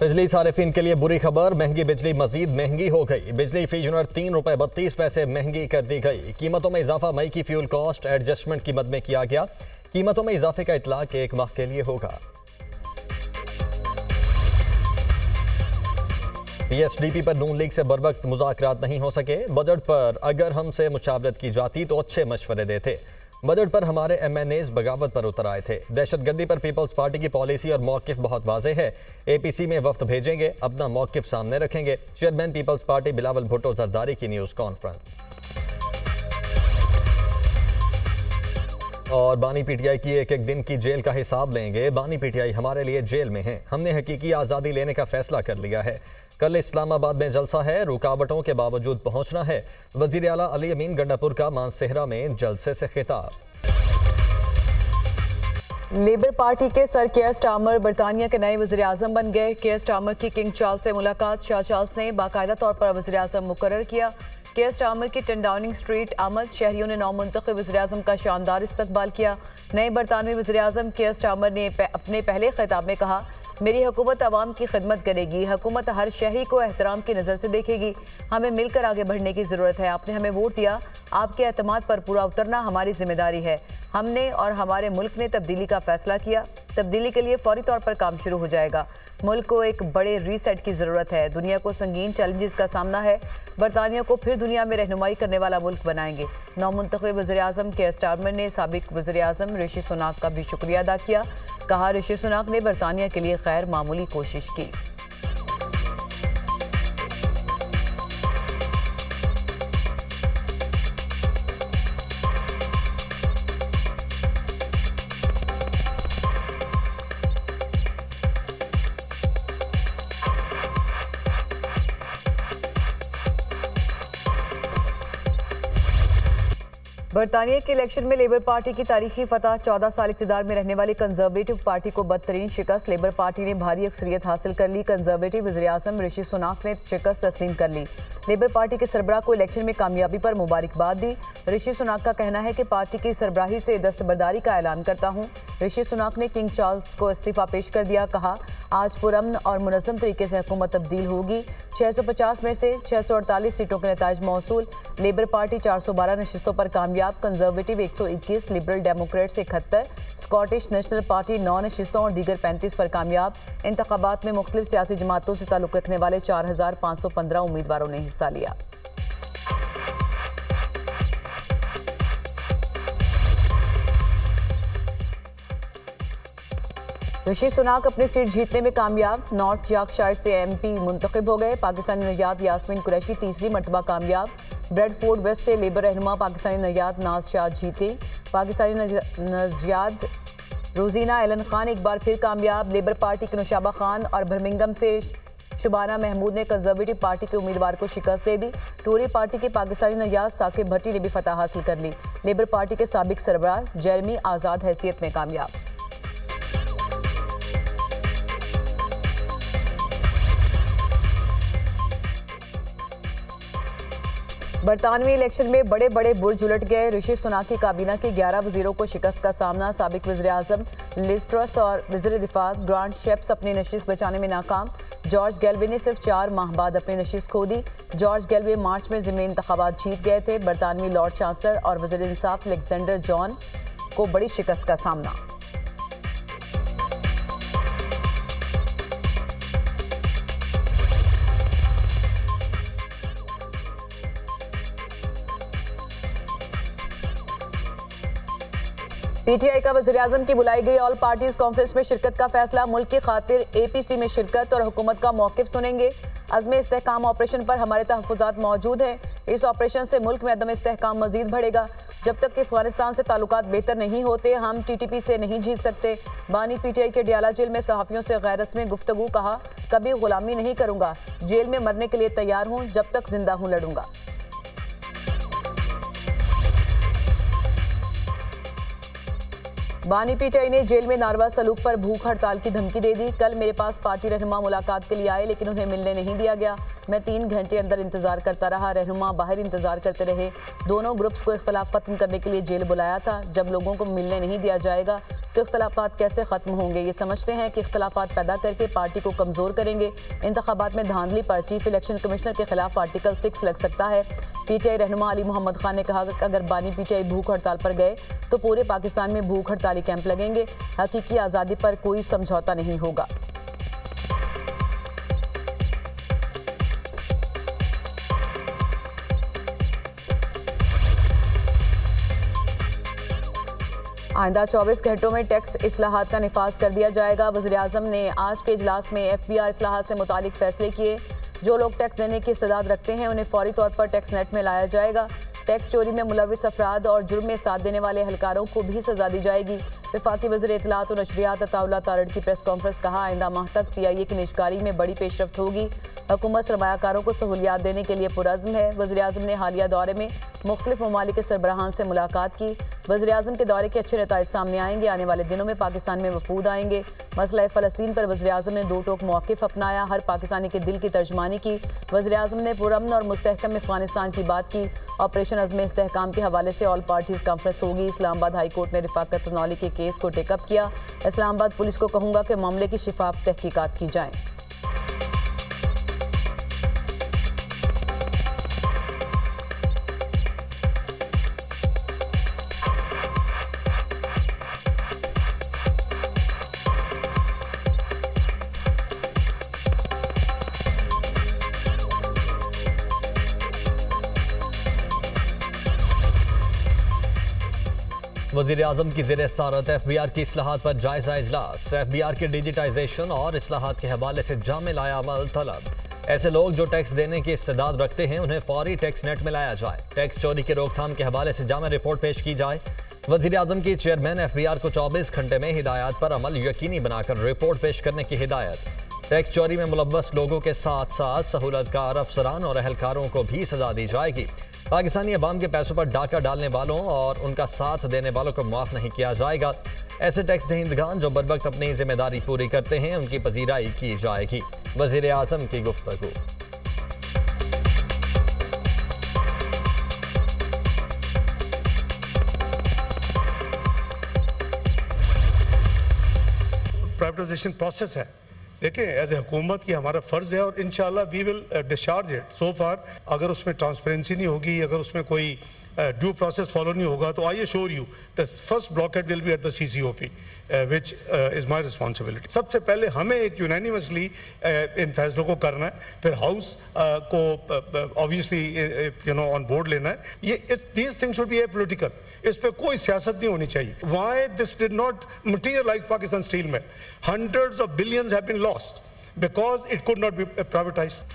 बिजली सारिफिन के लिए बुरी खबर, महंगी बिजली मजीद महंगी हो गई। बिजली फी यूनिट 3 रुपए 32 पैसे महंगी कर दी गई। कीमतों में इजाफा मई की फ्यूल कॉस्ट एडजस्टमेंट की मद में किया गया। कीमतों में इजाफे का इतलाक 1 माह के लिए होगा। पीएचडीपी पर नून लीग से बरवक्त मुज़ाकरात नहीं हो सके। बजट पर अगर हमसे मुशावरत की जाती तो अच्छे मशवरे देते। बजट पर हमारे एमएनएज बगावत पर उतर आए थे। दहशतगर्दी पर पीपल्स पार्टी की पॉलिसी और मौक़िफ़ बहुत वाज़ेह है। एपीसी में वफ्द भेजेंगे, अपना मौक़िफ़ सामने रखेंगे। Chairman people's party Bilawal Bhutto Zardari की न्यूज़ कॉन्फ्रेंस। और बानी पीटीआई की एक दिन की जेल का हिसाब लेंगे। बानी पीटीआई हमारे लिए जेल में है। हमने हकीकी आज़ादी लेने का फैसला कर लिया है। कल इस्लामाबाद में जलसा है, रुकावटों के बावजूद पहुंचना है। वजीर आला अली अमीन गंडापुर का मानसेहरा में जलसे से खिताब। लेबर पार्टी के सर केयर स्टार्मर बरतानिया के नए वज़ीर आज़म बन गए। केयर स्टार्मर की किंग चार्ल्स से मुलाकात, शाह चार्ल्स ने बाकायदा तौर पर वज़ीर आज़म मुकर्रर किया। केयर स्टार्मर की 10 डाउनिंग स्ट्रीट आमद, शहरियों ने नौमुंतखब वज़ीर आज़म का शानदार इस्तकबाल किया। नए बरतानवी वज़ीर आज़म केयर स्टार्मर ने अपने पहले खिताब में कहा, मेरी हुकूमत आवाम की खिदमत करेगी। हुकूमत हर शहरी को एहतराम की नज़र से देखेगी। हमें मिलकर आगे बढ़ने की ज़रूरत है। आपने हमें वोट दिया, आपके एतमाद पर पूरा उतरना हमारी जिम्मेदारी है। हमने और हमारे मुल्क ने तब्दीली का फैसला किया। तब्दीली के लिए फौरी तौर पर काम शुरू हो जाएगा। मुल्क को एक बड़े रीसेट की ज़रूरत है। दुनिया को संगीन चैलेंजेस का सामना है। बरतानिया को फिर दुनिया में रहनुमाई करने वाला मुल्क बनाएंगे। नौमुंतखब वज़ीर आज़म केयर स्टार्मर ने साबिक वज़ीर आज़म ऋषि सुनाक का भी शुक्रिया अदा किया। कहा, ऋषि सुनाक ने बरतानिया के लिए गैर मामूली कोशिश की। बरतानिया के इलेक्शन में लेबर पार्टी की तारीखी फतह, 14 साल इक़्तिदार में रहने वाली कंजर्वेटिव पार्टी को बदतरीन शिकस्त। लेबर पार्टी ने भारी अक्सरियत हासिल कर ली। कंजर्वेटिव वज़ीर आज़म ऋषि सुनाक ने शिकस्त तस्लीम कर ली। लेबर पार्टी के सरबराह को इलेक्शन में कामयाबी पर मुबारकबाद दी। ऋषि सुनाक का कहना है कि पार्टी की सरबराही से दस्तबरदारी का ऐलान करता हूँ। ऋषि सुनाक ने किंग चार्ल्स को इस्तीफ़ा पेश कर दिया। कहा, आज पुरअमन और मुनज़्ज़म तरीके से हुकूमत तब्दील होगी। 650 में से 648 सीटों के नताइज मौसूल। लेबर पार्टी 412 नशिस्तों पर कामयाब। Conservative 121, liberal Democrat 71, Scottish national party 9 नशिस्तों और दीगर 35 पर कामयाब। इंतखाबात में मुख्तलिफ सियासी जमातों से ताल्लुक़ रखने वाले 4515 उम्मीदवारों ने हिस्सा लिया। ऋषि सुनाक अपनी सीट जीतने में कामयाब। नॉर्थ यॉर्कशायर से एमपी मुंतखब हो गए। पाकिस्तानी नजात यास्मीन कुरैशी तीसरी मरतबा कामयाब। ब्रेडफोर्ड वेस्ट से लेबर रहनुमा पाकिस्तानी नजात नाज शाह जीत गई। पाकिस्तानी नजात रोजीना एलन खान एक बार फिर कामयाब। लेबर पार्टी के नुशाबा खान और बर्मिंघम से शुबाना महमूद ने कंजर्वेटिव पार्टी के उम्मीदवार को शिकस्त दे दी। टोरी पार्टी के पाकिस्तानी नजात साकिब भट्टी ने भी फतह हासिल कर ली। लेबर पार्टी के साबिक सरबराह जेरेमी आज़ाद हैसियत में कामयाब। बरतानवी इलेक्शन में बड़े बड़े बुर्ज उलट गए। ऋषि सुनाक की काबीना के 11 वजीरों को शिकस्त का सामना। साबिक वज़ीर आज़म लिज ट्रस और वज़ीर दिफा ग्रांट शेप्स अपनी नशिस्त बचाने में नाकाम। जॉर्ज गैलवे ने सिर्फ 4 माह बाद अपनी नशिस्त खो दी। जॉर्ज गैलवे मार्च में ज़िमनी इंतखाबात जीत गए थे। बरतानवी लॉर्ड चांसलर और वज़ीर इंसाफ अलेक्जेंडर जॉन को बड़ी शिकस्त का सामना। पीटीआई का वज़ीर आज़म की बुलाई गई ऑल पार्टीज कॉन्फ्रेंस में शिरकत का फैसला। मुल्क की खातिर एपीसी में शिरकत और हुकूमत का मौक़िफ़ सुनेंगे। अज़्म इस्तेहकाम ऑपरेशन पर हमारे तहफ़्फ़ुज़ात मौजूद हैं। इस ऑपरेशन से मुल्क में अदम इस्तेहकाम मज़ीद बढ़ेगा। जब तक कि अफ़गानिस्तान से ताल्लुकात बेहतर नहीं होते, हम टीटीपी से नहीं जीत सकते। बानी पीटीआई के डियाला जेल में सहाफ़ियों से गैर रस्मी गुफ्तगू। कहा, कभी ग़ुलामी नहीं करूँगा। जेल में मरने के लिए तैयार हूँ, जब तक जिंदा हूँ लड़ूंगा। बानी पीटीआई ने जेल में नारवा सलूक पर भूख हड़ताल की धमकी दे दी। कल मेरे पास पार्टी रहनुमा मुलाकात के लिए आए, लेकिन उन्हें मिलने नहीं दिया गया। मैं 3 घंटे अंदर इंतजार करता रहा, रहनुमा बाहर इंतजार करते रहे। दोनों ग्रुप्स को इख्तलाफ खत्म करने के लिए जेल बुलाया था। जब लोगों को मिलने नहीं दिया जाएगा तो इख्तलाफात कैसे खत्म होंगे? ये समझते हैं कि इख्तलाफात पैदा करके पार्टी को कमज़ोर करेंगे। इंतखाबात में धांधली पर चीफ इलेक्शन कमिश्नर के खिलाफ आर्टिकल 6 लग सकता है। पीटीआई रहनुमा अली मोहम्मद खान ने कहा कि अगर बानी पीटीआई भूख हड़ताल पर गए तो पूरे पाकिस्तान में भूख हड़ताली कैंप लगेंगे। हकीकी आज़ादी पर कोई समझौता नहीं होगा। आइंदा 24 घंटों में टैक्स इस्लाहात का निफाज कर दिया जाएगा। वज़ीर-ए-आज़म ने आज के इजलास में FBR इस्लाहात से मुतालिक फैसले किए। जो लोग टैक्स देने की इस्तेदाद रखते हैं उन्हें फौरी तौर पर टैक्स नेट में लाया जाएगा। टैक्स चोरी में मुलविस अफराद और जुर्म में साथ देने वाले एहलकारों को भी सजा दी जाएगी। वफाकी वज़ीर इत्तलात और नशरियात अताउल्लाह तारड़ की प्रेस कॉन्फ्रेंस कहा, आइंदा माह तक PIA की निजकारी में बड़ी पेशरफ्त होगी। हुकूमत सरमायाकारों को सहूलियात देने के लिए पुरज़्म है। वज़ीर-ए-आज़म ने हालिया दौरे में मुख्तलिफ ममालिक के सरबराहान से मुलाकात की। वज़ीर-ए-आज़म के दौरे के अच्छे नताइज सामने आएंगे। आने वाले दिनों में पाकिस्तान में वफूद आएंगे। मसला फ़लस्तीन पर वज़ीर-ए-आज़म ने दो टोक मौक़िफ़ अपनाया। हर पाकिस्तानी के दिल की तर्जमानी की। वज़ीर-ए-आज़म ने पुरअमन और मुस्तहकम अफ़गानिस्तान की बात की। ऑपरेशन अज़्म इस्तेहकाम के हवाले से ऑल पार्टीज़ कॉन्फ्रेंस होगी। इस्लामाबाद हाई कोर्ट ने रफ़ाकत तनौली के केस को टेकअप किया। इस्लामाबाद पुलिस को कहूँगा कि मामले की शिफाफ तहकीकात की जाए। वज़ीर-ए-आज़म की ज़ेर सदारत FBR की इस्लाहात पर जायजा इजलास। FBR के डिजिटाइजेशन और इस्लाहात के हवाले से जामिल अमल तलब। ऐसे लोग जो टैक्स देने की इस्तेदाद रखते हैं उन्हें फौरी टैक्स नेट में लाया जाए। टैक्स चोरी की रोकथाम के हवाले से जामे रिपोर्ट पेश की जाए। वज़ीर-ए-आज़म की चेयरमैन FBR को 24 घंटे में हिदायत पर अमल यकीनी बनाकर रिपोर्ट पेश करने की हिदायत। टैक्स चोरी में मुलव्वस लोगों के साथ साथ सहूलतकार अफसरान और एहलकारों को भी सजा दी जाएगी। पाकिस्तानी अवाम के पैसों पर डाका डालने वालों और उनका साथ देने वालों को माफ़ नहीं किया जाएगा। ऐसे टैक्स दहिंदगान जो बरवक्त अपनी जिम्मेदारी पूरी करते हैं उनकी पजीराई की जाएगी। वज़ीर-ए-आज़म की गुफ्तगू। प्राइवेटाइजेशन प्रोसेस है, देखिए एज ए हुकूमत की हमारा फ़र्ज़ है और इंशाल्लाह वी विल डिस्चार्ज इट। सो फार अगर उसमें ट्रांसपेरेंसी नहीं होगी, अगर उसमें कोई ड्यू प्रोसेस फॉलो नहीं होगा तो I assure you the first blockade will be at the CCOP which is my responsibility. सबसे पहले हमें एक यूनानिमसली इन फैसलों को करना है, फिर हाउस को ऑब्वियसली ऑन बोर्ड लेना है। ये these things should be A political, इस पे कोई सियासत नहीं होनी चाहिए। Why this did not materialize Pakistan Steel Mill? Hundreds of billions have been lost because it could not be privatized.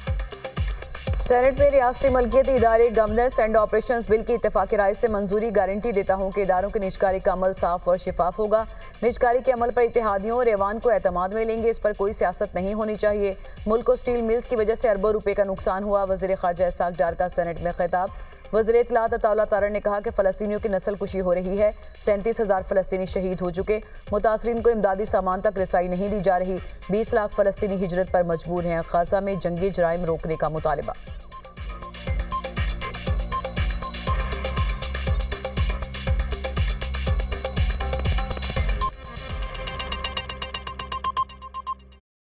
Senate में रियासती मलकियती इदारे गवर्नेंस एंड ऑपरेशंस बिल की इत्तेफाकी राय से मंजूरी। गारंटी देता हूँ कि इदारों की निजकारी का अमल साफ और शिफाफ होगा। निजकारी के अमल पर इत्तेहादियों और ऐवान को एतमाद में लेंगे। इस पर कोई सियासत नहीं होनी चाहिए। मुल्क को स्टील मिल्स की वजह से अरबों रुपए का नुकसान हुआ। वज़ीर ख़ारजा इस्हाक डार का सेनेट में खिताब। वज़ीर इत्तलात अताउल्लाह तारड़ ने कहा कि फ़लस्तीनियों की नस्ल कुशी हो रही है। 37,000 फ़लस्तीनी शहीद हो चुके। मुतासरीन को इमदादी सामान तक रसाई नहीं दी जा रही। 20 लाख फ़लस्तीनी हिजरत पर मजबूर हैं। ग़ज़ा में जंगी जराइम रोकने का मुतालबा।